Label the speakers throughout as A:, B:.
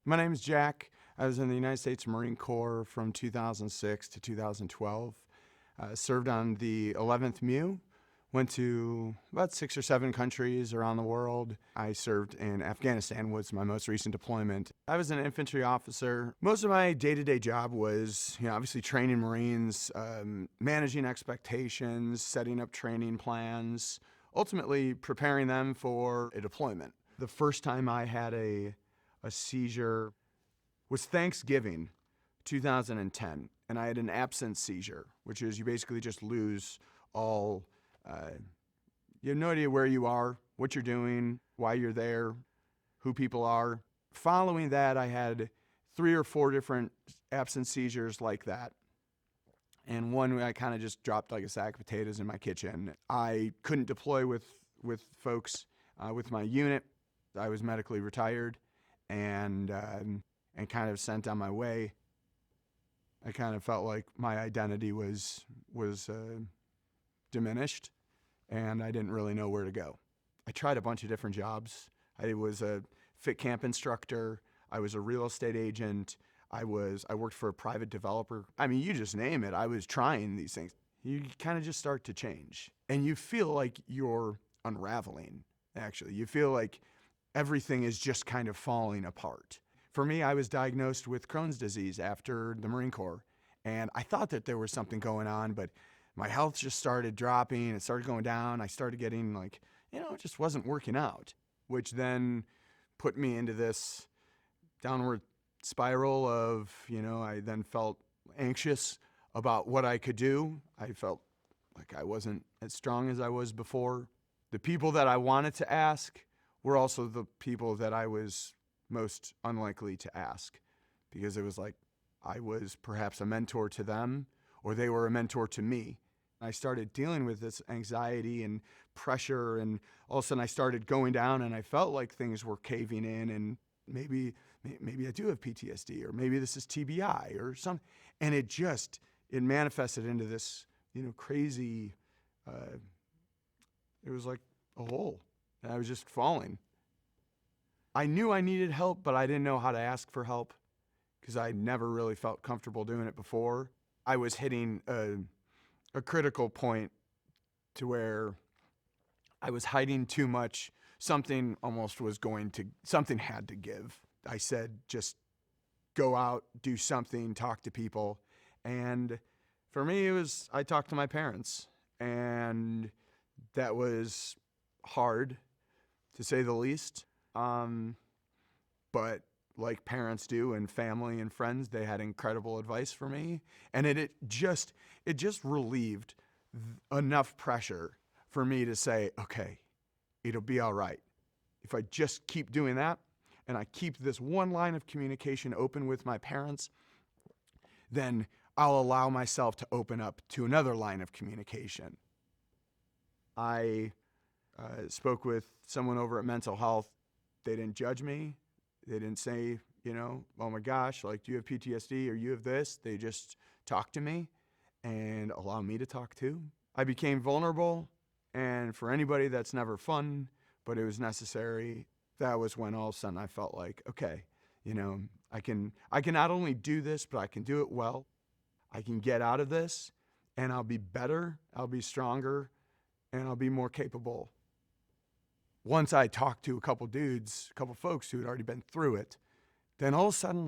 A: My name is Jack. I was in the United States Marine Corps from 2006 to 2012. Served on the 11th MEU, went to about 6 or 7 countries around the world. I served in Afghanistan, was my most recent deployment. I was an infantry officer. Most of my day-to-day job was, obviously training Marines, managing expectations, setting up training plans, ultimately preparing them for a deployment. The first time I had a seizure was Thanksgiving 2010, and I had an absence seizure, which is you basically just lose all, you have no idea where you are, what you're doing, why you're there, who people are. Following that, I had 3 or 4 different absence seizures like that. And one I kind of just dropped like a sack of potatoes in my kitchen. I couldn't deploy with folks with my unit. I was medically retired and kind of sent on my way. I kind of felt like my identity was diminished, and I didn't really know where to go. I tried a bunch of different jobs. I was a fit camp instructor. I was a real estate agent. I worked for a private developer. I mean, you just name it. I was trying these things. You kind of just start to change, and you feel like you're unraveling, actually. You feel like everything is just kind of falling apart. For me, I was diagnosed with Crohn's disease after the Marine Corps, and I thought that there was something going on, but my health just started dropping. It started going down. I started getting it just wasn't working out, which then put me into this downward spiral of, I then felt anxious about what I could do. I felt like I wasn't as strong as I was before. The people that I wanted to ask were also the people that I was most unlikely to ask, because it was like I was perhaps a mentor to them or they were a mentor to me. I started dealing with this anxiety and pressure, and all of a sudden I started going down and I felt like things were caving in, and maybe I do have PTSD, or maybe this is TBI or something. And it manifested into this, crazy, it was like a hole, and I was just falling. I knew I needed help, but I didn't know how to ask for help because I never really felt comfortable doing it before. I was hitting a critical point to where I was hiding too much. Something had to give. I said, just go out, do something, talk to people. And for me, I talked to my parents, and that was hard, to say the least. But like parents do, and family and friends, they had incredible advice for me. And it just relieved enough pressure for me to say, okay, it'll be all right. If I just keep doing that, and I keep this one line of communication open with my parents, then I'll allow myself to open up to another line of communication. I spoke with someone over at Mental Health. They didn't judge me. They didn't say, oh my gosh, do you have PTSD or you have this? They just talked to me and allowed me to talk too. I became vulnerable, and for anybody, that's never fun, but it was necessary. That was when all of a sudden I felt like, okay, I can not only do this, but I can do it well. I can get out of this, and I'll be better, I'll be stronger, and I'll be more capable. Once I talked to a couple folks who had already been through it, then all of a sudden,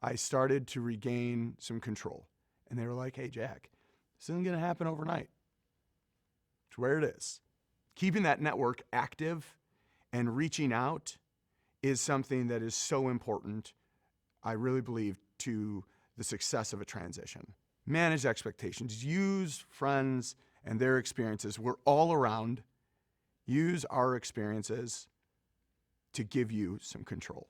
A: I started to regain some control. And they were like, hey, Jack, this isn't going to happen overnight. It's where it is. Keeping that network active and reaching out is something that is so important, I really believe, to the success of a transition. Manage expectations. Use friends and their experiences. We're all around. Use our experiences to give you some control.